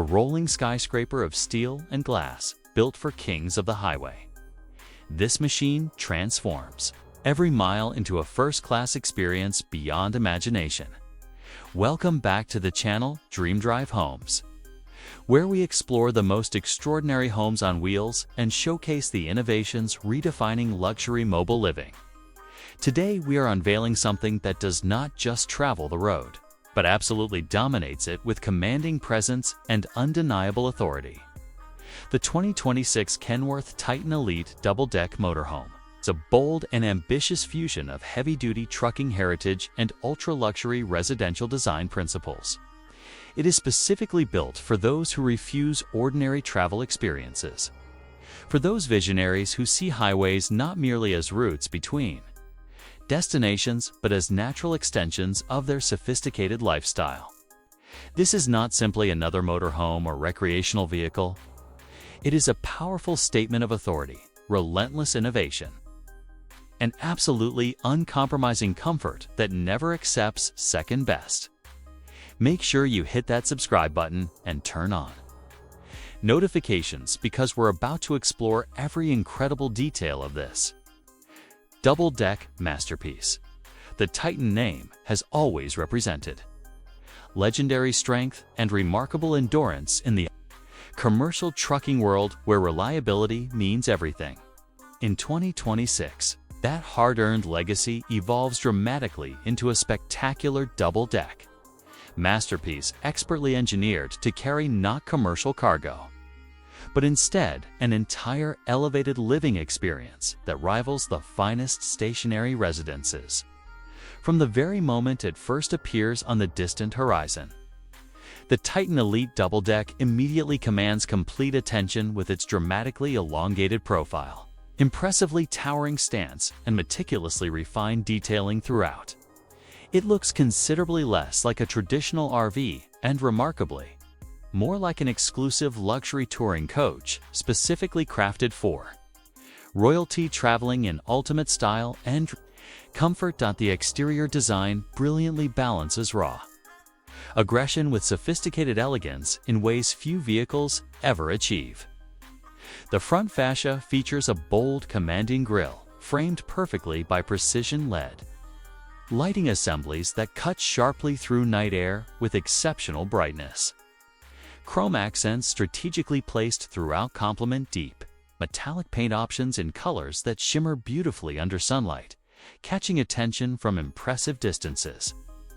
a rolling skyscraper of steel and glass built for kings of the highway. This machine transforms every mile into a first-class experience beyond imagination. Welcome back to the channel DreamDrive Homes, where we explore the most extraordinary homes on wheels and showcase the innovations redefining luxury mobile living. Today we are unveiling something that does not just travel the road, but absolutely dominates it with commanding presence and undeniable authority. The 2026 Kenworth Titan Elite double-deck motorhome. It's a bold and ambitious fusion of heavy-duty trucking heritage and ultra-luxury residential design principles. It is specifically built for those who refuse ordinary travel experiences. For those visionaries who see highways not merely as routes between destinations, but as natural extensions of their sophisticated lifestyle. This is not simply another motorhome or recreational vehicle. It is a powerful statement of authority, relentless innovation, and absolutely uncompromising comfort that never accepts second best. Make sure you hit that subscribe button and turn on notifications because we're about to explore every incredible detail of this double-deck masterpiece. The Titan name has always represented legendary strength and remarkable endurance in the commercial trucking world where reliability means everything. In 2026, that hard-earned legacy evolves dramatically into a spectacular double-deck masterpiece expertly engineered to carry not commercial cargo, but instead an entire elevated living experience that rivals the finest stationary residences. From the very moment it first appears on the distant horizon, the Titan Elite Double Deck immediately commands complete attention with its dramatically elongated profile, impressively towering stance, and meticulously refined detailing throughout. It looks considerably less like a traditional RV and, remarkably, more like an exclusive luxury touring coach specifically crafted for royalty traveling in ultimate style and comfort. The exterior design brilliantly balances raw aggression with sophisticated elegance in ways few vehicles ever achieve. The front fascia features a bold, commanding grille, framed perfectly by precision LED lighting assemblies that cut sharply through night air with exceptional brightness. Chrome accents strategically placed throughout complement deep, metallic paint options in colors that shimmer beautifully under sunlight, catching attention from impressive distances.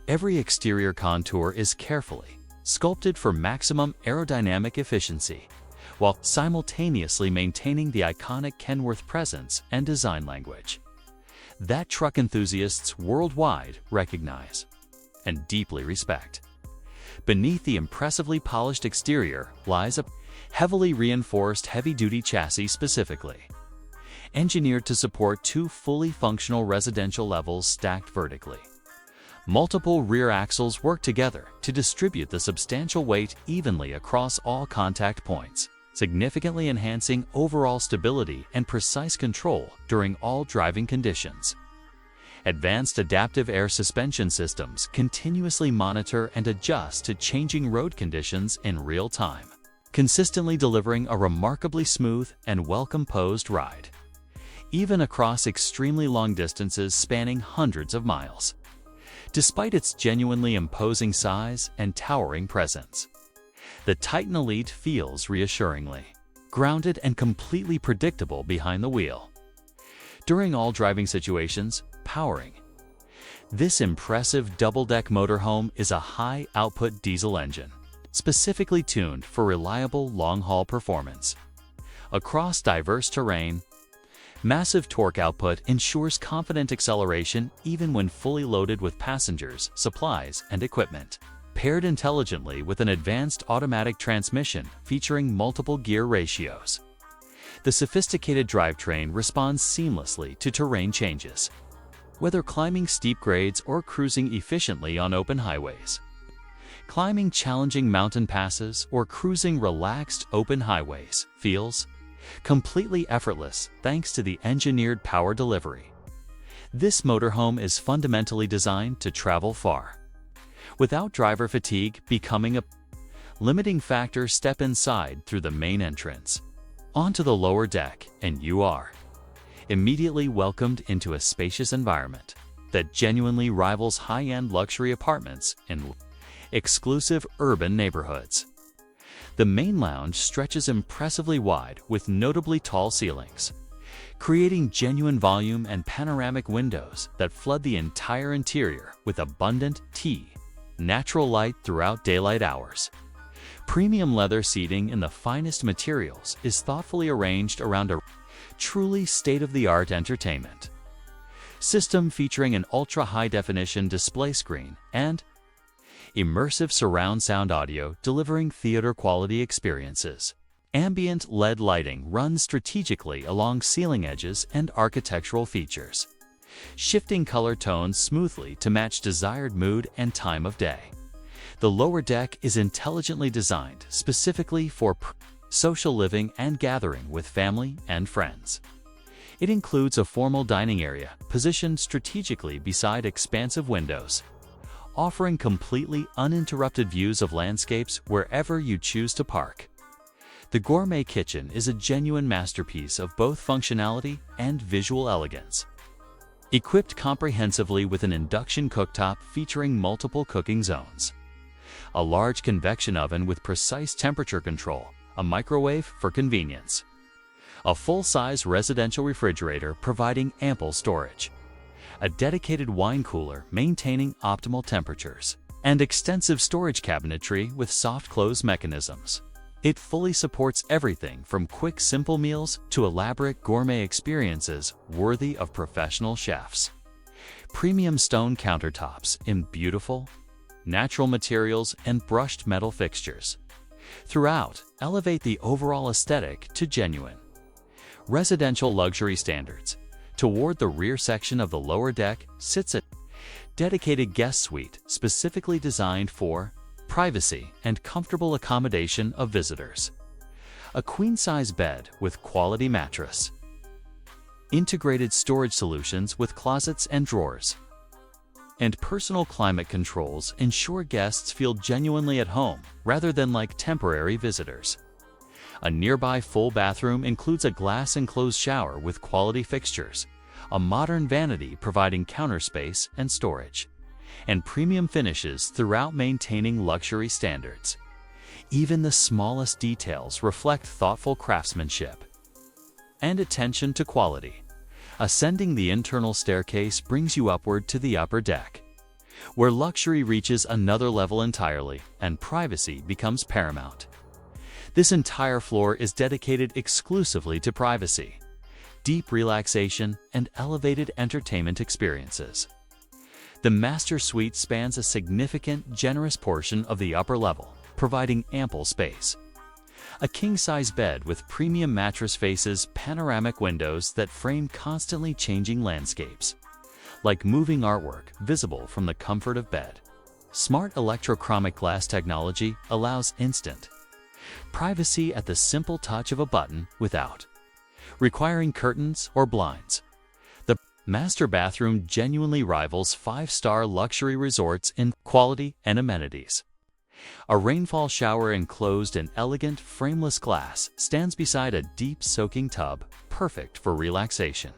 Every exterior contour is carefully sculpted for maximum aerodynamic efficiency, while simultaneously maintaining the iconic Kenworth presence and design language that truck enthusiasts worldwide recognize and deeply respect. Beneath the impressively polished exterior lies a heavily reinforced heavy-duty chassis specifically engineered to support two fully functional residential levels stacked vertically. Multiple rear axles work together to distribute the substantial weight evenly across all contact points, significantly enhancing overall stability and precise control during all driving conditions. Advanced adaptive air suspension systems continuously monitor and adjust to changing road conditions in real time, consistently delivering a remarkably smooth and well-composed ride, even across extremely long distances spanning hundreds of miles. Despite its genuinely imposing size and towering presence, the Titan Elite feels reassuringly grounded and completely predictable behind the wheel. During all driving situations, powering this impressive double-deck motorhome is a high-output diesel engine, specifically tuned for reliable long-haul performance. Across diverse terrain, massive torque output ensures confident acceleration even when fully loaded with passengers, supplies, and equipment. Paired intelligently with an advanced automatic transmission featuring multiple gear ratios, the sophisticated drivetrain responds seamlessly to terrain changes, whether climbing steep grades or cruising efficiently on open highways. Climbing challenging mountain passes or cruising relaxed open highways feels completely effortless thanks to the engineered power delivery. This motorhome is fundamentally designed to travel far, without driver fatigue becoming a limiting factor, step inside through the main entrance. Onto the lower deck, and you are immediately welcomed into a spacious environment that genuinely rivals high-end luxury apartments in exclusive urban neighborhoods. The main lounge stretches impressively wide with notably tall ceilings, creating genuine volume and panoramic windows that flood the entire interior with abundant natural light throughout daylight hours. Premium leather seating in the finest materials is thoughtfully arranged around a truly state-of-the-art entertainment system featuring an ultra-high-definition display screen and immersive surround sound audio delivering theater-quality experiences. Ambient LED lighting runs strategically along ceiling edges and architectural features, shifting color tones smoothly to match desired mood and time of day. The lower deck is intelligently designed specifically for social living and gathering with family and friends. It includes a formal dining area positioned strategically beside expansive windows, offering completely uninterrupted views of landscapes wherever you choose to park. The gourmet kitchen is a genuine masterpiece of both functionality and visual elegance. Equipped comprehensively with an induction cooktop featuring multiple cooking zones, a large convection oven with precise temperature control, a microwave for convenience, a full-size residential refrigerator providing ample storage, a dedicated wine cooler maintaining optimal temperatures, and extensive storage cabinetry with soft close mechanisms. It fully supports everything from quick, simple meals to elaborate gourmet experiences worthy of professional chefs. Premium stone countertops in beautiful, natural materials and brushed metal fixtures throughout elevate the overall aesthetic to genuine residential luxury standards. Toward the rear section of the lower deck sits a dedicated guest suite specifically designed for privacy and comfortable accommodation of visitors. A queen-size bed with quality mattress, integrated storage solutions with closets and drawers, and personal climate controls ensure guests feel genuinely at home rather than like temporary visitors. A nearby full bathroom includes a glass-enclosed shower with quality fixtures, a modern vanity providing counter space and storage, and premium finishes throughout maintaining luxury standards. Even the smallest details reflect thoughtful craftsmanship and attention to quality. Ascending the internal staircase brings you upward to the upper deck, where luxury reaches another level entirely and privacy becomes paramount. This entire floor is dedicated exclusively to privacy, deep relaxation, and elevated entertainment experiences. The master suite spans a significant, generous portion of the upper level, providing ample space. A king-size bed with premium mattress faces panoramic windows that frame constantly changing landscapes, like moving artwork visible from the comfort of bed. Smart electrochromic glass technology allows instant privacy at the simple touch of a button without requiring curtains or blinds. The master bathroom genuinely rivals five-star luxury resorts in quality and amenities. A rainfall shower enclosed in elegant, frameless glass stands beside a deep soaking tub, perfect for relaxation.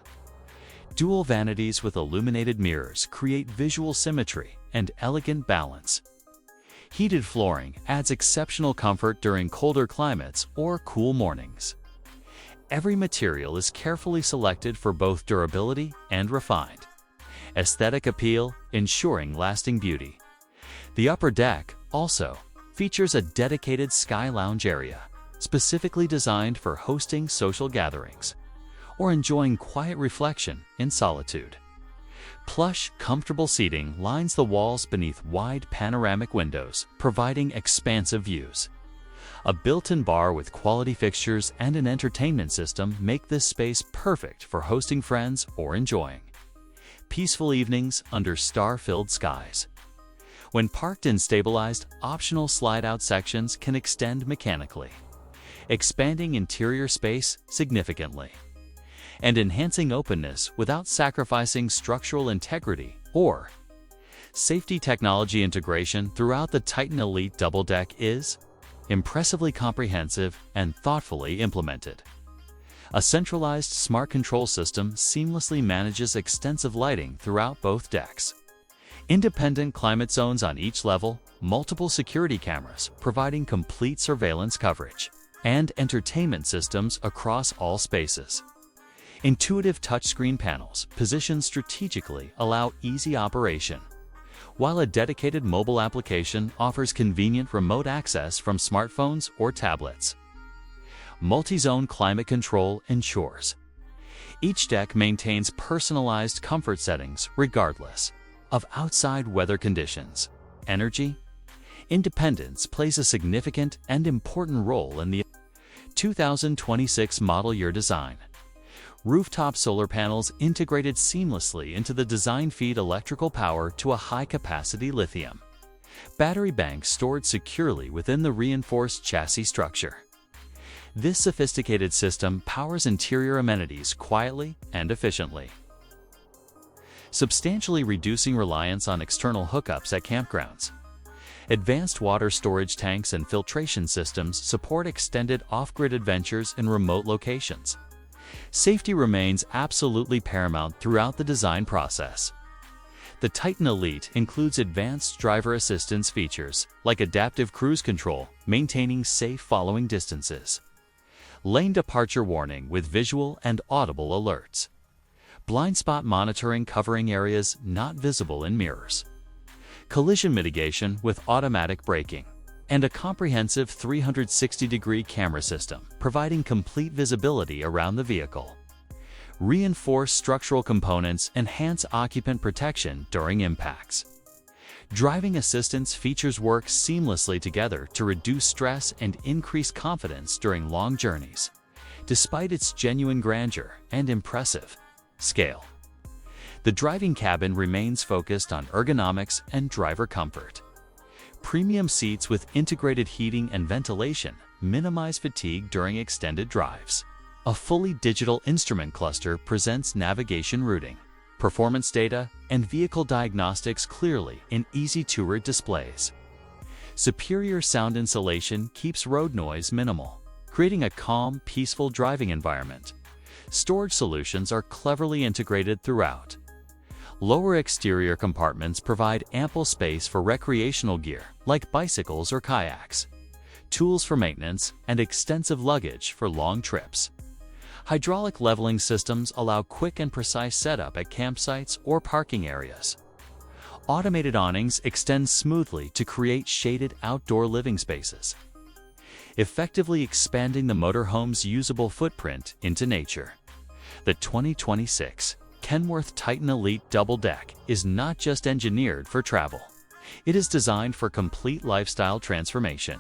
Dual vanities with illuminated mirrors create visual symmetry and elegant balance. Heated flooring adds exceptional comfort during colder climates or cool mornings. Every material is carefully selected for both durability and refined aesthetic appeal, ensuring lasting beauty. The upper deck also features a dedicated sky lounge area, specifically designed for hosting social gatherings or enjoying quiet reflection in solitude. Plush, comfortable seating lines the walls beneath wide panoramic windows, providing expansive views. A built-in bar with quality fixtures and an entertainment system make this space perfect for hosting friends or enjoying peaceful evenings under star-filled skies. When parked in stabilized, optional slide-out sections can extend mechanically, expanding interior space significantly and enhancing openness without sacrificing structural integrity or safety. Technology integration throughout the Titan Elite double deck is impressively comprehensive and thoughtfully implemented. A centralized smart control system seamlessly manages extensive lighting throughout both decks. Independent climate zones on each level, multiple security cameras providing complete surveillance coverage, and entertainment systems across all spaces. Intuitive touchscreen panels positioned strategically allow easy operation, while a dedicated mobile application offers convenient remote access from smartphones or tablets. Multi-zone climate control ensures each deck maintains personalized comfort settings regardless of outside weather conditions. Energy independence plays a significant and important role in the 2026 model year design. Rooftop solar panels integrated seamlessly into the design feed electrical power to a high-capacity lithium battery bank stored securely within the reinforced chassis structure. This sophisticated system powers interior amenities quietly and efficiently, substantially reducing reliance on external hookups at campgrounds. Advanced water storage tanks and filtration systems support extended off-grid adventures in remote locations. Safety remains absolutely paramount throughout the design process. The Titan Elite includes advanced driver assistance features like adaptive cruise control, maintaining safe following distances, lane departure warning with visual and audible alerts, blind spot monitoring covering areas not visible in mirrors, collision mitigation with automatic braking, and a comprehensive 360-degree camera system providing complete visibility around the vehicle. Reinforced structural components enhance occupant protection during impacts. Driving assistance features work seamlessly together to reduce stress and increase confidence during long journeys, despite its genuine grandeur and impressive scale. The driving cabin remains focused on ergonomics and driver comfort. Premium seats with integrated heating and ventilation minimize fatigue during extended drives. A fully digital instrument cluster presents navigation routing, performance data, and vehicle diagnostics clearly in easy-to-read displays. Superior sound insulation keeps road noise minimal, creating a calm, peaceful driving environment. Storage solutions are cleverly integrated throughout. Lower exterior compartments provide ample space for recreational gear like bicycles or kayaks, tools for maintenance, and extensive luggage for long trips. Hydraulic leveling systems allow quick and precise setup at campsites or parking areas. Automated awnings extend smoothly to create shaded outdoor living spaces, effectively expanding the motorhome's usable footprint into nature. The 2026 Kenworth Titan Elite Double Deck is not just engineered for travel. It is designed for complete lifestyle transformation.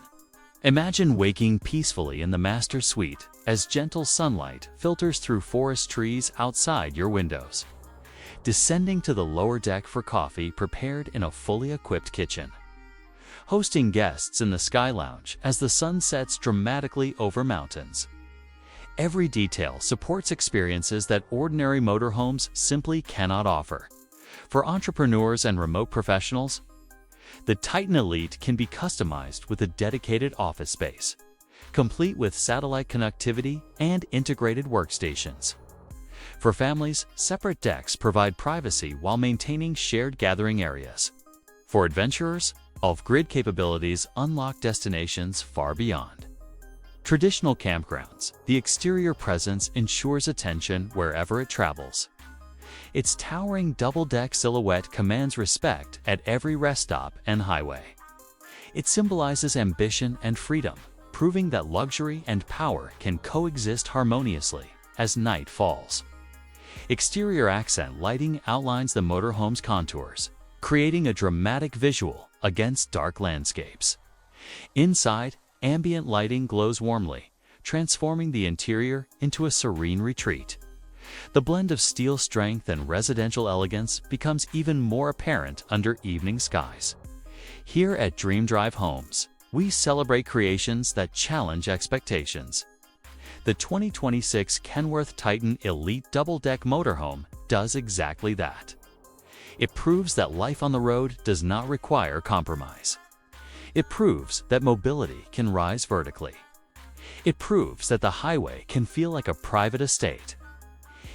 Imagine waking peacefully in the master suite as gentle sunlight filters through forest trees outside your windows, descending to the lower deck for coffee prepared in a fully equipped kitchen, hosting guests in the Sky Lounge as the sun sets dramatically over mountains. Every detail supports experiences that ordinary motorhomes simply cannot offer. For entrepreneurs and remote professionals, the Titan Elite can be customized with a dedicated office space, complete with satellite connectivity and integrated workstations. For families, separate decks provide privacy while maintaining shared gathering areas. For adventurers, off-grid capabilities unlock destinations far beyond traditional campgrounds. The exterior presence ensures attention wherever it travels. Its towering double-deck silhouette commands respect at every rest stop and highway. It symbolizes ambition and freedom, proving that luxury and power can coexist harmoniously as night falls. Exterior accent lighting outlines the motorhome's contours, creating a dramatic visual against dark landscapes. Inside, ambient lighting glows warmly, transforming the interior into a serene retreat. The blend of steel strength and residential elegance becomes even more apparent under evening skies. Here at DreamDrive Homes, we celebrate creations that challenge expectations. The 2026 Kenworth Titan Elite Double-Deck Motorhome does exactly that. It proves that life on the road does not require compromise. It proves that mobility can rise vertically. It proves that the highway can feel like a private estate.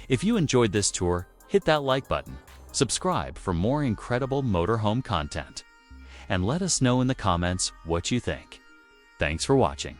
If you enjoyed this tour, hit that like button, subscribe for more incredible motorhome content, and let us know in the comments what you think. Thanks for watching.